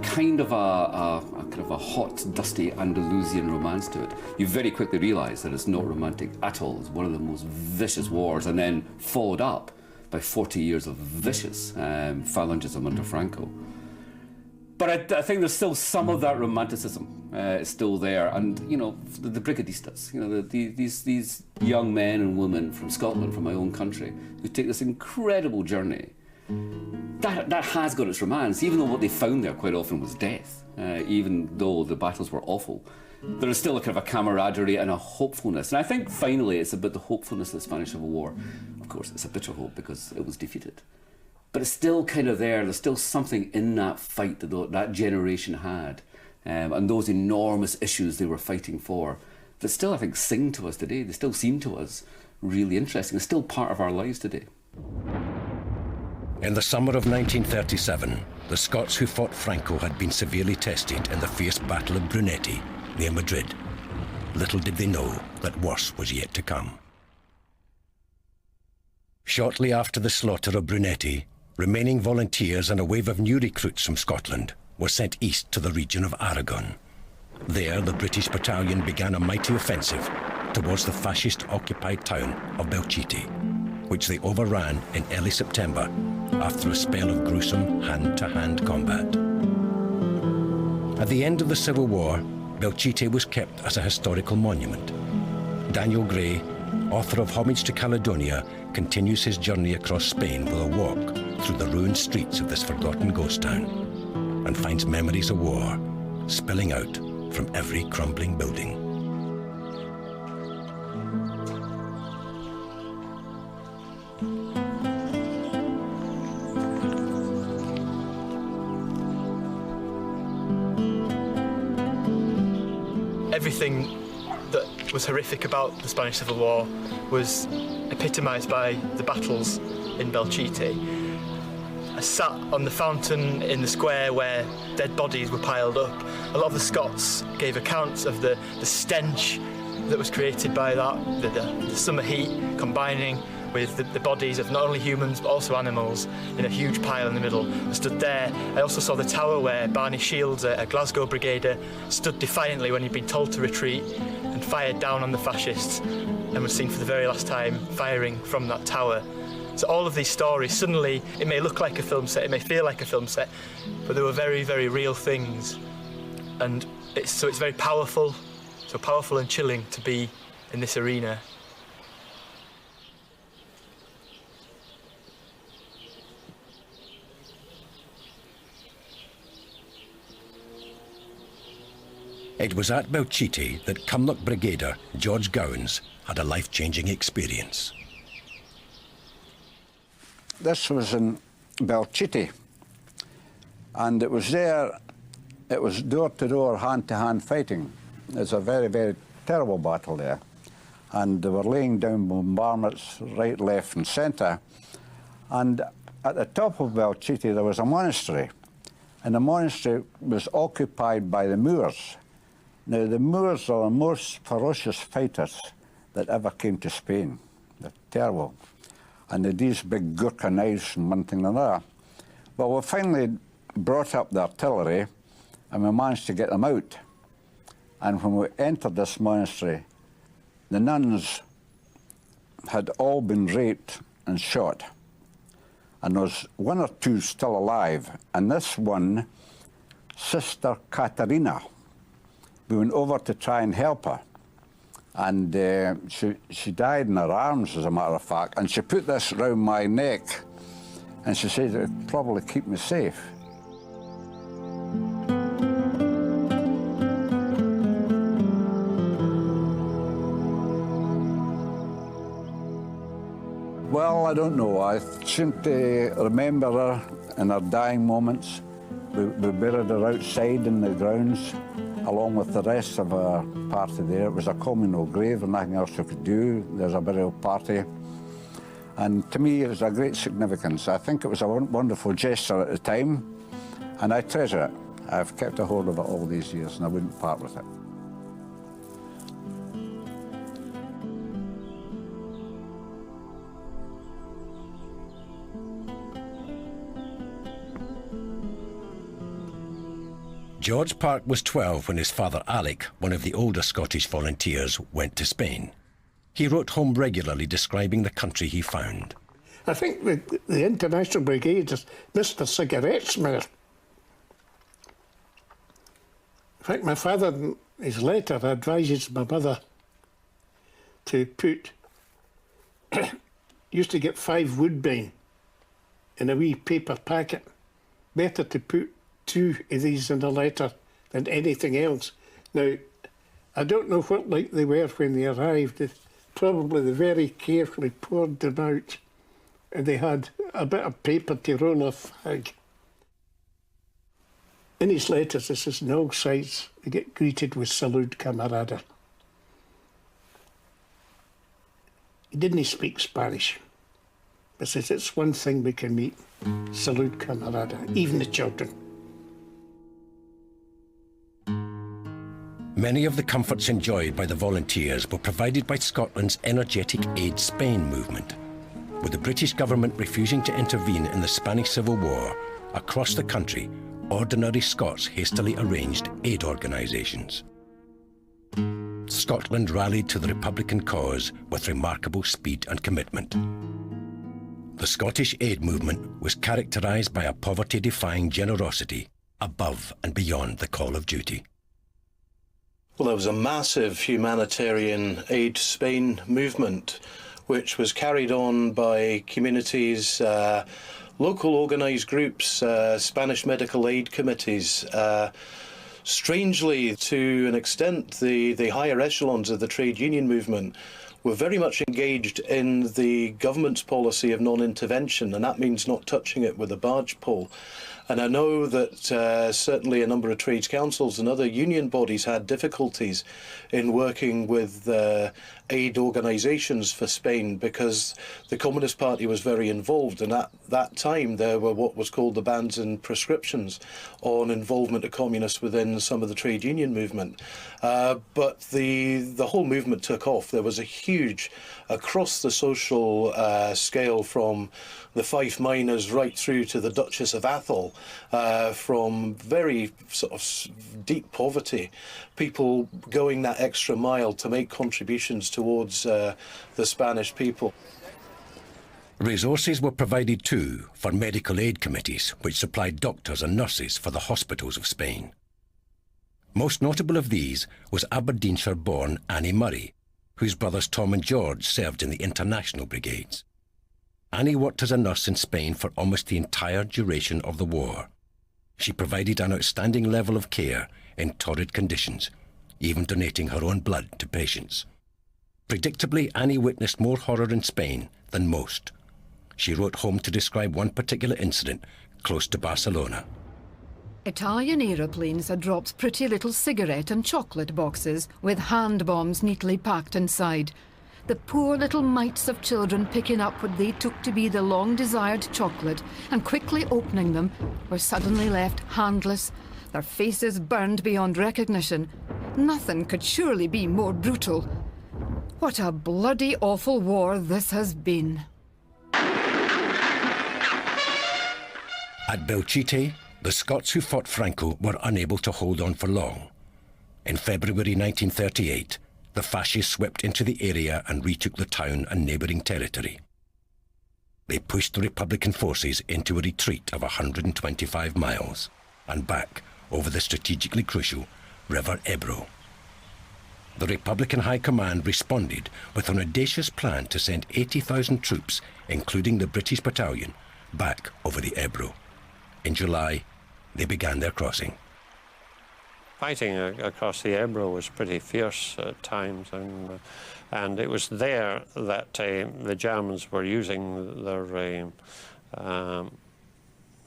kind of a hot, dusty Andalusian romance to it. You very quickly realise that it's not romantic at all. It's one of the most vicious wars, and then followed up by 40 years of vicious phalangism under Franco. But I think there's still some of that romanticism is still there, and you know, the brigadistas, you know, these young men and women from Scotland, from my own country, who take this incredible journey. That has got its romance, even though what they found there quite often was death. Even though the battles were awful, there is still a kind of a camaraderie and a hopefulness. And I think finally it's about the hopefulness of the Spanish Civil War. Of course, it's a bitter hope because it was defeated. But it's still kind of there. There's still something in that fight that generation had, and those enormous issues they were fighting for, that still, I think, sing to us today. They still seem to us really interesting. It's still part of our lives today. In the summer of 1937, the Scots who fought Franco had been severely tested in the fierce Battle of Brunetti, near Madrid. Little did they know that worse was yet to come. Shortly after the slaughter of Brunetti, remaining volunteers and a wave of new recruits from Scotland were sent east to the region of Aragon. There, the British battalion began a mighty offensive towards the fascist-occupied town of Belchite, which they overran in early September after a spell of gruesome hand-to-hand combat. At the end of the Civil War, Belchite was kept as a historical monument. Daniel Gray, author of Homage to Caledonia, continues his journey across Spain with a walk through the ruined streets of this forgotten ghost town, and finds memories of war spilling out from every crumbling building. Everything that was horrific about the Spanish Civil War was epitomised by the battles in Belchite. I sat on the fountain in the square where dead bodies were piled up. A lot of the Scots gave accounts of the stench that was created by that, the summer heat combining with the bodies of not only humans but also animals in a huge pile in the middle. I stood there. I also saw the tower where Barney Shields, a Glasgow brigadier, stood defiantly when he'd been told to retreat and fired down on the fascists, and was seen for the very last time firing from that tower. So all of these stories, suddenly it may look like a film set, it may feel like a film set, but they were very, very real things. And it's very powerful, so powerful and chilling to be in this arena. It was at Belchite that Cumnock Brigadier George Gowans had a life-changing experience. This was in Belchite, and it was there, it was door-to-door, hand-to-hand fighting. It's a very, very terrible battle there. And they were laying down bombardments right, left and centre. And at the top of Belchite there was a monastery, and the monastery was occupied by the Moors. Now, the Moors are the most ferocious fighters that ever came to Spain. They're terrible. And they had these big Gurkha knives and one thing and another. But we finally brought up the artillery and we managed to get them out. And when we entered this monastery, the nuns had all been raped and shot. And there was one or two still alive. And this one, Sister Katerina, we went over to try and help her. And she died in her arms, as a matter of fact, and she put this round my neck, and she said it would probably keep me safe. Well, I don't know. I seem to remember her in her dying moments. We buried her outside in the grounds, along with the rest of our party there. It was a communal grave and nothing else we could do. There's a burial party. And to me, it was a great significance. I think it was a wonderful gesture at the time, and I treasure it. I've kept a hold of it all these years, and I wouldn't part with it. George Park was 12 when his father Alec, one of the older Scottish volunteers, went to Spain. He wrote home regularly describing the country he found. I think the International Brigade is Mr. Cigarette Smeller. In fact, my father, in his letter, advises my mother to put, used to get 5 woodbine in a wee paper packet. Better to put 2 of these in a letter than anything else. Now, I don't know what like they were when they arrived. Probably they very carefully poured them out, and they had a bit of paper to roll a fag. In his letters, it says, in all sides, they get greeted with salute camarada. He didn't speak Spanish, but says it's one thing we can meet, salute camarada, even the children. Many of the comforts enjoyed by the volunteers were provided by Scotland's energetic Aid Spain movement. With the British government refusing to intervene in the Spanish Civil War, across the country, ordinary Scots hastily arranged aid organisations. Scotland rallied to the Republican cause with remarkable speed and commitment. The Scottish aid movement was characterised by a poverty-defying generosity above and beyond the call of duty. Well, there was a massive humanitarian Aid Spain movement, which was carried on by communities, local organised groups, Spanish medical aid committees. Strangely, to an extent, the higher echelons of the trade union movement were very much engaged in the government's policy of non-intervention, and that means not touching it with a barge pole. And I know that certainly a number of trades councils and other union bodies had difficulties in working with aid organisations for Spain because the Communist Party was very involved, and at that time there were what was called the bans and prescriptions on involvement of communists within some of the trade union movement. But the whole movement took off. There was a huge, across the social scale, from the Fife miners right through to the Duchess of Atholl, from very sort of deep poverty, people going that extra mile to make contributions towards the Spanish people. Resources were provided too for medical aid committees which supplied doctors and nurses for the hospitals of Spain. Most notable of these was Aberdeenshire-born Annie Murray, whose brothers Tom and George served in the international brigades. Annie worked as a nurse in Spain for almost the entire duration of the war. She provided an outstanding level of care in torrid conditions, even donating her own blood to patients. Predictably, Annie witnessed more horror in Spain than most. She wrote home to describe one particular incident close to Barcelona. Italian aeroplanes had dropped pretty little cigarette and chocolate boxes with hand bombs neatly packed inside. The poor little mites of children picking up what they took to be the long-desired chocolate and quickly opening them were suddenly left handless, their faces burned beyond recognition. Nothing could surely be more brutal. What a bloody awful war this has been. At Belchite, the Scots who fought Franco were unable to hold on for long. In February 1938, the fascists swept into the area and retook the town and neighbouring territory. They pushed the Republican forces into a retreat of 125 miles and back over the strategically crucial River Ebro. The Republican High Command responded with an audacious plan to send 80,000 troops, including the British battalion, back over the Ebro. In July, they began their crossing. Fighting across the Ebro was pretty fierce at times, and it was there that the Germans were using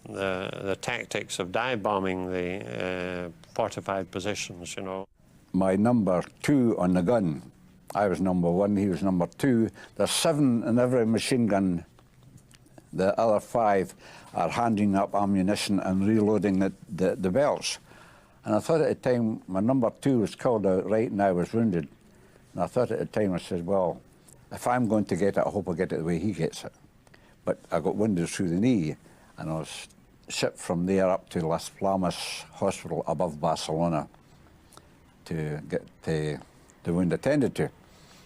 the tactics of dive bombing the fortified positions, you know. My number 2 on the gun, I was number 1, he was number 2. There's 7 in every machine gun. The other 5 are handing up ammunition and reloading the belts. And I thought at the time, my number 2 was called out right and I was wounded. And I thought at the time, I said, well, if I'm going to get it, I hope I get it the way he gets it. But I got wounded through the knee, and I was shipped from there up to Las Palmas Hospital above Barcelona to get the wound attended to.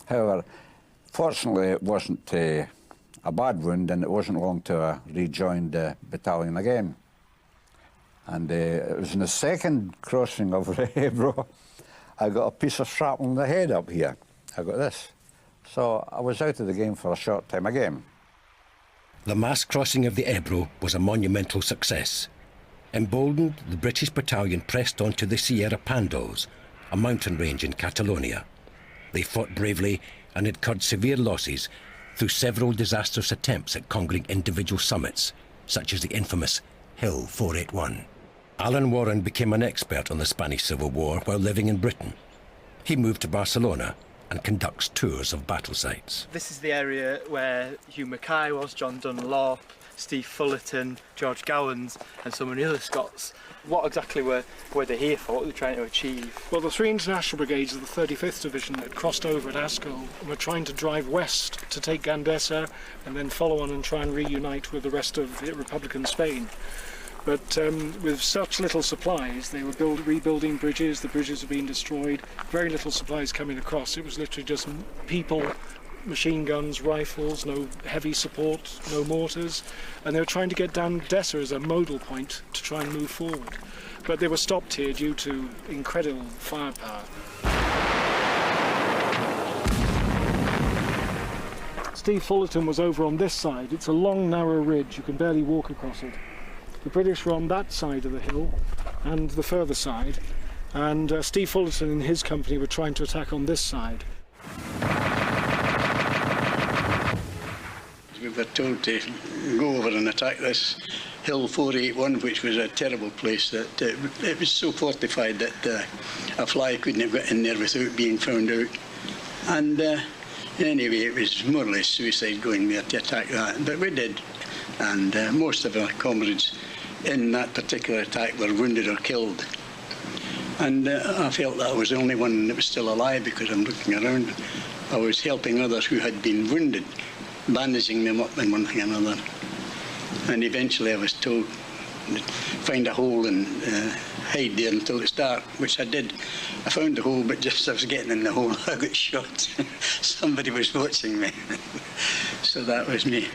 However, fortunately it wasn't a bad wound, and it wasn't long to I rejoined the battalion again. And it was in the second crossing of the Ebro, I got a piece of shrapnel in the head up here. I got this. So I was out of the game for a short time again. The mass crossing of the Ebro was a monumental success. Emboldened, the British battalion pressed on to the Sierra Pandos, a mountain range in Catalonia. They fought bravely and incurred severe losses through several disastrous attempts at conquering individual summits, such as the infamous Hill 481. Alan Warren became an expert on the Spanish Civil War while living in Britain. He moved to Barcelona and conducts tours of battle sites. This is the area where Hugh Mackay was, John Dunlop, Steve Fullerton, George Gowans and so many other Scots. What exactly were they here for? What were they trying to achieve? Well, the 3 International Brigades of the 35th Division had crossed over at Ascot and were trying to drive west to take Gandesa and then follow on and try and reunite with the rest of Republican Spain. But with such little supplies, they were rebuilding bridges, the bridges were being destroyed, very little supplies coming across. It was literally just people, machine guns, rifles, no heavy support, no mortars, and they were trying to get down Dessa as a modal point to try and move forward. But they were stopped here due to incredible firepower. Steve Fullerton was over on this side. It's a long, narrow ridge. You can barely walk across it. The British were on that side of the hill and the further side, and Steve Fullerton and his company were trying to attack on this side. We were told to go over and attack this Hill 481, which was a terrible place. That it was so fortified that a fly couldn't have got in there without being found out. And anyway, it was more or less suicide going there to attack that, but we did. And most of our comrades in that particular attack were wounded or killed. And I felt that I was the only one that was still alive, because I'm looking around. I was helping others who had been wounded, bandaging them up and one thing and another. And eventually I was told, find a hole and hide there until it's dark, which I did. I found the hole, but just as I was getting in the hole, I got shot. Somebody was watching me. So that was me.